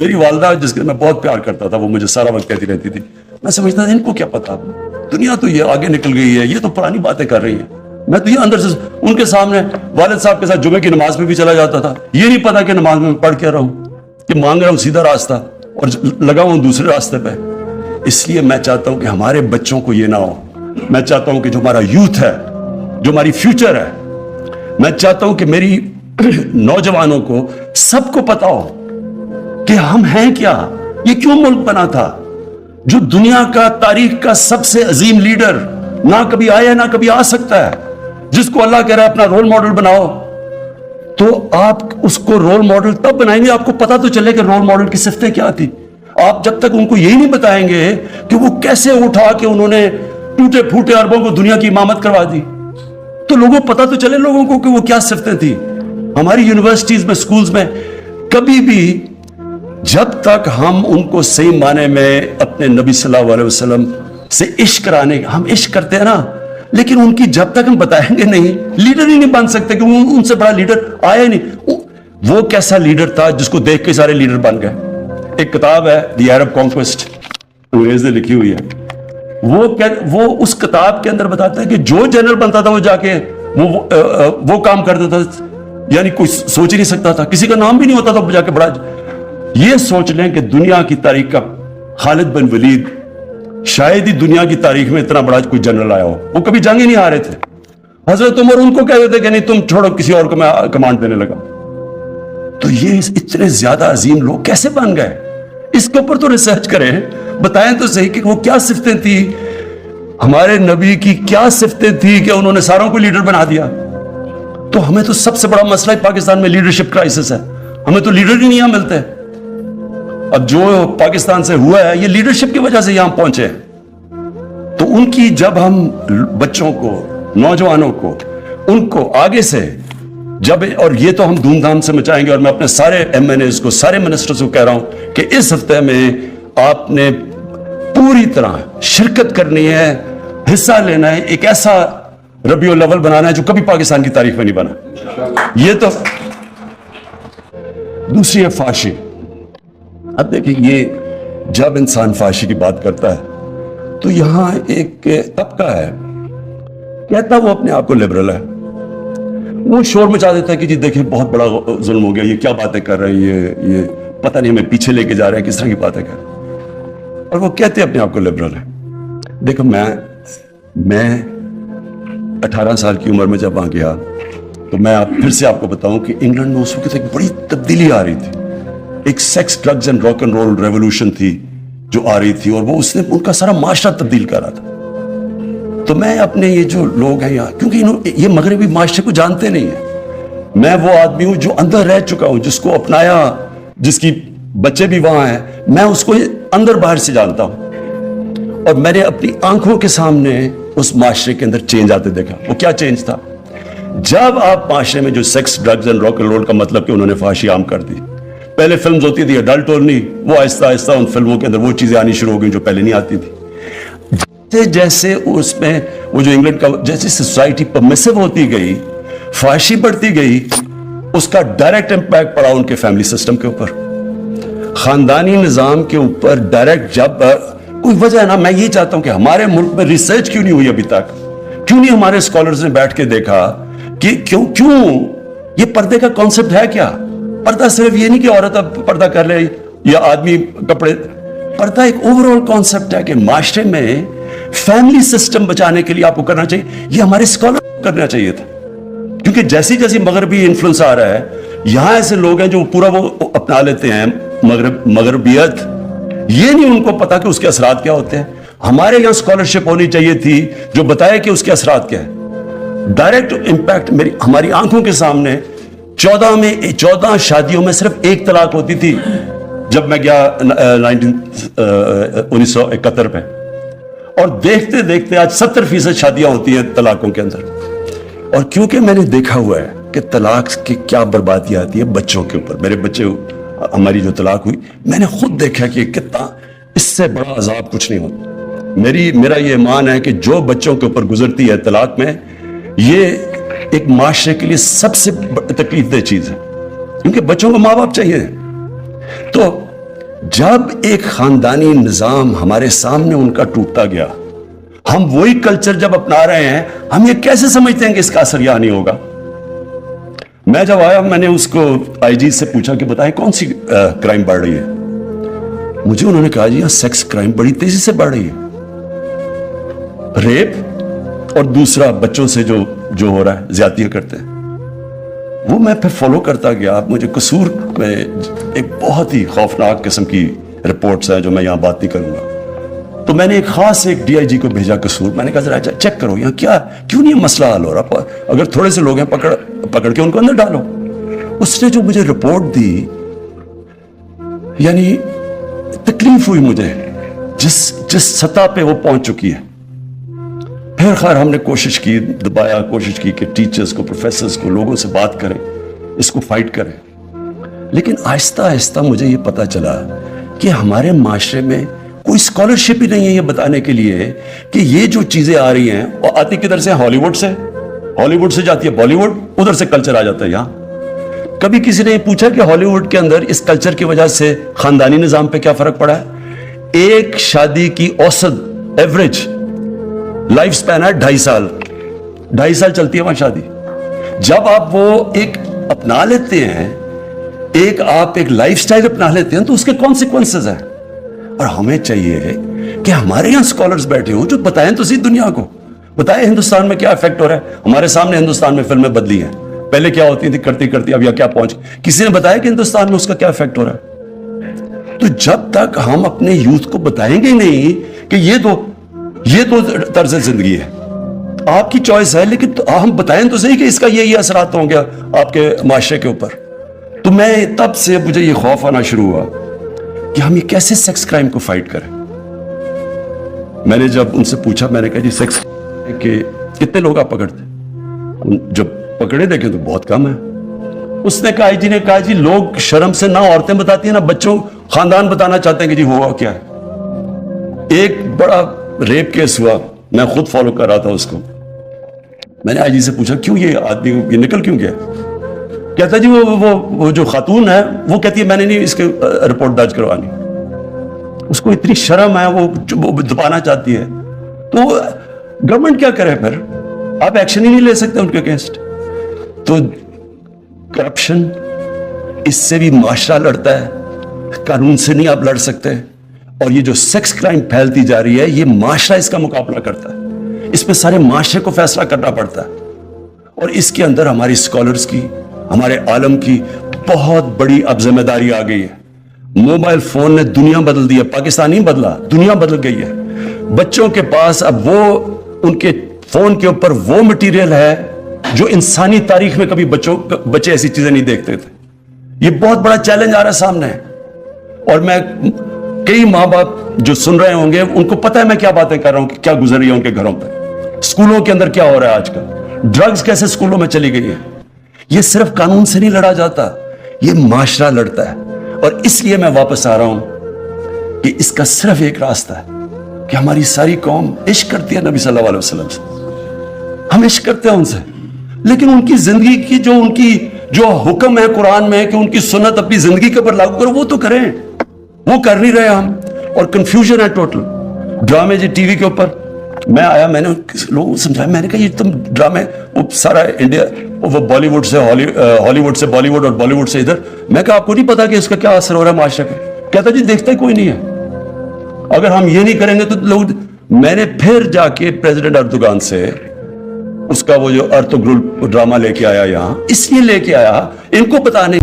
میری والدہ جس کے میں بہت پیار کرتا تھا وہ مجھے سارا وقت کہتی رہتی تھی، میں سمجھتا تھا ان کو کیا پتا، دنیا تو یہ آگے نکل گئی ہے، یہ تو پرانی باتیں کر رہی ہیں. میں تو یہ اندر سے ان کے سامنے والد صاحب کے ساتھ جمعے کی نماز میں بھی چلا جاتا تھا، یہ نہیں پتا کہ نماز میں پڑھ کے رہا ہوں، کہ مانگ رہا ہوں سیدھا راستہ اور لگا ہوں دوسرے راستے پہ. اس لیے میں چاہتا ہوں کہ ہمارے بچوں کو یہ نہ ہو. میں چاہتا ہوں کہ جو ہمارا یوتھ ہے، جو ہماری فیوچر ہے، میں چاہتا ہوں کہ میری نوجوانوں کو سب کو پتا ہو کہ ہم ہیں کیا، یہ کیوں ملک بنا تھا. جو دنیا کا تاریخ کا سب سے عظیم لیڈر نہ کبھی آیا نہ کبھی آ سکتا ہے، جس کو اللہ کہہ رہا ہے اپنا رول ماڈل بناؤ، تو آپ اس کو رول ماڈل تب بنائیں گے آپ کو پتا تو چلے کہ رول ماڈل کی صفتیں کیا تھی. آپ جب تک ان کو یہی نہیں بتائیں گے کہ وہ کیسے اٹھا کے انہوں نے ٹوٹے پھوٹے اربوں کو دنیا کی امامت کروا دی، تو لوگوں پتا تو چلے لوگوں کو کہ وہ کیا صفتیں تھی. ہماری یونیورسٹیز میں، سکولز میں کبھی بھی جب تک ہم ان کو صحیح معنی میں اپنے نبی صلی اللہ علیہ وسلم سے عشق کرانے، ہم عشق کرتے ہیں نا، لیکن ان کی جب تک ہم بتائیں گے نہیں، لیڈر ہی نہیں بن سکتے کہ ان سے بڑا لیڈر آیا ہی نہیں. وہ کیسا لیڈر تھا جس کو دیکھ کے سارے لیڈر بن گئے. ایک کتاب ہے دی عرب کانکویسٹ، انگریز نے لکھی ہوئی ہے. وہ اس کتاب کے اندر بتاتا ہے کہ جو جنرل بنتا تھا وہ جا کے وہ کام کرتا تھا، یعنی کوئی سوچ ہی نہیں سکتا تھا، کسی کا نام بھی نہیں ہوتا تھا جا کے بڑا. یہ سوچ لیں کہ دنیا کی تاریخ کا خالد بن ولید شاید ہی دنیا کی تاریخ میں اتنا بڑا کوئی جنرل آیا ہو. وہ کبھی جنگ ہی نہیں ہارے تھے. حضرت عمر ان کو کہتے تھے کہ نہیں تم چھوڑو کسی اور کو میں کمانڈ دینے لگا. تو یہ اتنے زیادہ عظیم لوگ کیسے بن گئے؟ اس کے اوپر تو ریسرچ کریں، بتائیں تو صحیح کہ وہ کیا صفتیں تھی، ہمارے نبی کی کیا صفتیں تھی کہ انہوں نے ساروں کو لیڈر بنا دیا. تو ہمیں تو سب سے بڑا مسئلہ پاکستان میں لیڈرشپ کرائسس ہے. ہمیں تو لیڈر ہی نہیں ملتے. اب جو پاکستان سے ہوا ہے یہ لیڈرشپ کی وجہ سے یہاں پہنچے. تو ان کی جب ہم بچوں کو، نوجوانوں کو، ان کو آگے سے جب، اور یہ تو ہم دھوم دھام سے مچائیں گے، اور میں اپنے سارے ایم این ایز کو، سارے منسٹرز کو کہہ رہا ہوں کہ اس ہفتے میں آپ نے پوری طرح شرکت کرنی ہے، حصہ لینا ہے. ایک ایسا ربیع الاول بنانا ہے جو کبھی پاکستان کی تاریخ میں نہیں بنا. یہ تو دوسری ہے فحاشی. اب دیکھیں یہ جب انسان فحاشی کی بات کرتا ہے تو یہاں ایک طبقہ ہے کہتا وہ اپنے آپ کو لبرل ہے، وہ شور مچا دیتا ہے کہ جی دیکھیں بہت بڑا ظلم ہو گیا، یہ کیا باتیں کر رہے ہیں، یہ پتہ نہیں ہمیں پیچھے لے کے جا رہے ہیں، کس طرح کی باتیں کر رہے ہیں، اور وہ کہتے ہیں اپنے آپ کو لبرل ہے. دیکھو میں 18 سال کی عمر میں جب وہاں گیا تو میں پھر سے آپ کو بتاؤں کہ انگلینڈ میں اس وقت ایک بڑی تبدیلی آ رہی تھی. ایک sex, drugs and rock and roll revolution تھی جو آ رہی تھی، اور وہ اس نے ان کا سارا معاشرہ تبدیل کر رہا تھا. تو میں اپنے یہ جو لوگ ہیں یہاں، کیونکہ یہ مغربی معاشرے کو جانتے نہیں ہیں، میں وہ آدمی ہوں جو اندر رہ چکا ہوں، جس کو اپنایا، جس کی بچے بھی وہاں ہیں، میں اس کو اندر باہر سے جانتا ہوں. اور میں نے اپنی آنکھوں کے سامنے اس معاشرے کے اندر چینج آتے دیکھا. وہ کیا چینج تھا؟ جب آپ معاشرے میں جو sex, drugs and rock and roll کا مطلب کہ انہوں نے فحاشی عام کر دی. پہلے فلمز ہوتی تھی ایڈلٹ اونلی، وہ آہستہ آہستہ ان فلموں کے اندر وہ چیزیں آنی شروع ہو گئی جو پہلے نہیں آتی تھی. جیسے اس میں وہ جو انگلینڈ کا جیسے سوسائٹی پرمیسو ہوتی گئی، فحاشی بڑھتی گئی، اس کا ڈائریکٹ امپیکٹ پڑا ان کے فیملی سسٹم کے اوپر، خاندانی نظام کے اوپر ڈائریکٹ. جب کوئی وجہ ہے نا، میں یہ چاہتا ہوں کہ ہمارے ملک میں ریسرچ کیوں نہیں ہوئی ابھی تک، کیوں نہیں ہمارے اسکالرز نے بیٹھ کے دیکھا کہ کیوں یہ پردے کا کانسیپٹ ہے کیا؟ پردہ صرف یہ نہیں کہ عورت اب پردہ کر لے یا آدمی کپڑے، پردہ ایک اوور آل کانسیپٹ ہے کہ معاشرے میں فیملی سسٹم بچانے کے لیے آپ کو کرنا چاہیے. یہ ہمارے اسکالر کو کرنا چاہیے تھا، کیونکہ جیسی جیسی مغربی انفلوئنس آ رہا ہے، یہاں ایسے لوگ ہیں جو پورا وہ اپنا لیتے ہیں مغربیت، یہ نہیں ان کو پتا کہ اس کے اثرات کیا ہوتے ہیں. ہمارے یہاں اسکالرشپ ہونی چاہیے تھی جو بتائے کہ اس کے اثرات کیا ہے. ڈائریکٹ امپیکٹ ہماری آنکھوں کے سامنے 14 شادیوں میں صرف ایک طلاق ہوتی تھی جب میں گیا 1971 میں، اور دیکھتے دیکھتے آج 70% شادیاں ہوتی ہیں طلاقوں کے اندر. اور کیونکہ میں نے دیکھا ہوا ہے کہ طلاق کی کیا بربادی آتی ہے بچوں کے اوپر. میرے بچے، ہماری جو طلاق ہوئی، میں نے خود دیکھا کہ کتنا اس سے بڑا عذاب کچھ نہیں ہوتا. میرا یہ ایمان ہے کہ جو بچوں کے اوپر گزرتی ہے طلاق میں، یہ ایک معاشرے کے لیے سب سے تکلیف دہ چیز ہے، کیونکہ بچوں کو ماں باپ چاہیے. تو جب ایک خاندانی نظام ہمارے سامنے ان کا ٹوٹتا گیا, ہم وہی کلچر جب اپنا رہے ہیں, ہم یہ کیسے سمجھتے ہیں کہ اس کا اثر یہاں نہیں ہوگا؟ میں جب آیا, میں نے اس کو آئی جی سے پوچھا کہ بتائیں کون سی کرائم بڑھ رہی ہے. مجھے انہوں نے کہا جی سیکس کرائم بڑی تیزی سے بڑھ رہی ہے, ریپ اور دوسرا بچوں سے جو ہو رہا ہے, زیادتیاں کرتے ہیں. وہ میں پھر فالو کرتا گیا. مجھے قصور میں ایک بہت ہی خوفناک قسم کی رپورٹس ہیں جو میں یہاں بات نہیں کروں گا. تو میں نے ایک خاص ایک ڈی آئی جی کو بھیجا قصور. میں نے کہا ذرا چیک کرو یہاں کیوں نہیں مسئلہ حل ہو رہا, اگر تھوڑے سے لوگ ہیں پکڑ کے ان کو اندر ڈالو. اس نے جو مجھے رپورٹ دی, یعنی تکلیف ہوئی مجھے جس سطح پہ وہ پہنچ چکی ہے. پھر خیر ہم نے کوشش کی کہ ٹیچرز کو, پروفیسرز کو, لوگوں سے بات کریں, اس کو فائٹ کریں. لیکن آہستہ آہستہ مجھے یہ پتا چلا کہ ہمارے معاشرے میں کوئی اسکالرشپ ہی نہیں ہے یہ بتانے کے لیے کہ یہ جو چیزیں آ رہی ہیں وہ آتی کدھر سے, ہالی ووڈ سے جاتی ہے بالی ووڈ, ادھر سے کلچر آ جاتا ہے یہاں. کبھی کسی نے یہ پوچھا کہ ہالی ووڈ کے اندر اس کلچر کی وجہ سے خاندانی نظام پہ کیا فرق پڑا ہے؟ ایک شادی کی اوسط ایوریج لائف سپین ہے 2.5 سال چلتی ہے وہاں شادی. جب آپ وہ ایک اپنا لیتے ہیں, آپ ایک لائف سٹائل اپنا لیتے ہیں, تو اس کے کانسیکوینسز ہیں. اور ہمیں چاہیے کہ ہمارے یہاں اسکالرز بیٹھے ہوں جو بتائیں تو صحیح دنیا کو, بتائیں ہندوستان میں کیا افیکٹ ہو رہا ہے. ہمارے سامنے ہندوستان میں فلمیں بدلی ہیں, پہلے کیا ہوتی تھی کرتی اب یا کیا پہنچ, کسی نے بتایا کہ ہندوستان میں اس کا کیا افیکٹ ہو رہا ہے؟ تو جب تک ہم اپنے یوتھ کو بتائیں گے نہیں کہ یہ تو طرز زندگی ہے, آپ کی چوائس ہے, لیکن ہم بتائیں تو صحیح کہ اس کا یہ اثرات ہوں گے آپ کے معاشرے کے اوپر. تو میں تب سے مجھے یہ خوف آنا شروع ہوا کہ ہم یہ کیسے سیکس کرائم کو فائٹ کریں. میں نے جب ان سے پوچھا, میں نے کہا جی سیکس کہ کتنے لوگ آپ پکڑتے؟ جب پکڑے دیکھیں تو بہت کم ہے. اس نے کہا جی جی لوگ شرم سے نہ عورتیں بتاتی ہیں نہ بچوں, خاندان بتانا چاہتے ہیں کہ جی ہوا کیا ہے. ایک بڑا ریپ کیس ہوا, میں خود فالو کر رہا تھا اس کو. میں نے آئی جی سے پوچھا کیوں یہ آدمی یہ نکل کیوں گیا؟ کہتا جی وہ جو خاتون ہے وہ کہتی ہے میں نے نہیں اس کے رپورٹ درج کروانی. اس کو اتنی شرم ہے, وہ دبانا چاہتی ہے. تو گورنمنٹ کیا کرے پھر؟ آپ ایکشن ہی نہیں لے سکتے ان کے اگینسٹ. تو کرپشن, اس سے بھی معاشرہ لڑتا ہے, قانون سے نہیں آپ لڑ سکتے. اور یہ جو سیکس کرائم پھیلتی جا رہی ہے, یہ معاشرہ اس کا مقابلہ کرتا ہے. اس پہ سارے معاشرے کو فیصلہ کرنا پڑتا ہے. اور اس کے اندر ہماری اسکالرز کی, ہمارے عالم کی بہت بڑی اب ذمہ داری آ گئی ہے. موبائل فون نے دنیا بدل دی ہے, پاکستان نہیں بدلا, دنیا بدل گئی ہے. بچوں کے پاس اب وہ ان کے فون کے اوپر وہ مٹیریل ہے جو انسانی تاریخ میں کبھی بچے ایسی چیزیں نہیں دیکھتے تھے. یہ بہت بڑا چیلنج آ رہا ہے سامنے. اور میں کئی ماں باپ جو سن رہے ہوں گے ان کو پتہ ہے میں کیا باتیں کر رہا ہوں کہ کیا گزر رہی ہے ان کے گھروں پہ. اسکولوں کے اندر کیا ہو رہا ہے آج کل, ڈرگز کیسے اسکولوں میں چلی گئی ہے. یہ صرف قانون سے نہیں لڑا جاتا, یہ معاشرہ لڑتا ہے. اور اس لیے میں واپس آ رہا ہوں کہ اس کا صرف ایک راستہ ہے کہ ہماری ساری قوم عشق کرتی ہے نبی صلی اللہ علیہ وسلم سے. ہم عشق کرتے ہیں ان سے, لیکن ان کی زندگی کی جو حکم ہے قرآن میں کہ ان کی سنت اپنی زندگی کے اوپر لاگو کرو, وہ تو کریں. وہ کر نہیں رہے ہم, اور کنفیوژن ہے ٹوٹل. ڈرامے جی ٹی وی کے اوپر میں آیا, میں نے لوگوں کو سمجھایا, میں نے کہا یہ تم ڈرامے وہ سارا انڈیا وہ بالی ووڈ سے ہالی ووڈ سے بالی ووڈ اور بالی ووڈ سے ادھر. میں کہا آپ کو نہیں پتا کہ اس کا کیا اثر ہو رہا ہے معاشرے پہ؟ کہتا جی دیکھتا ہی کوئی نہیں ہے. اگر ہم یہ نہیں کریں گے تو لوگ. میں نے پھر جا کے پریزیڈنٹ اردوغان سے اس کا وہ جو ارطغرل ڈرامہ لے کے آیا یہاں, اس لیے لے کے آیا ان کو بتانے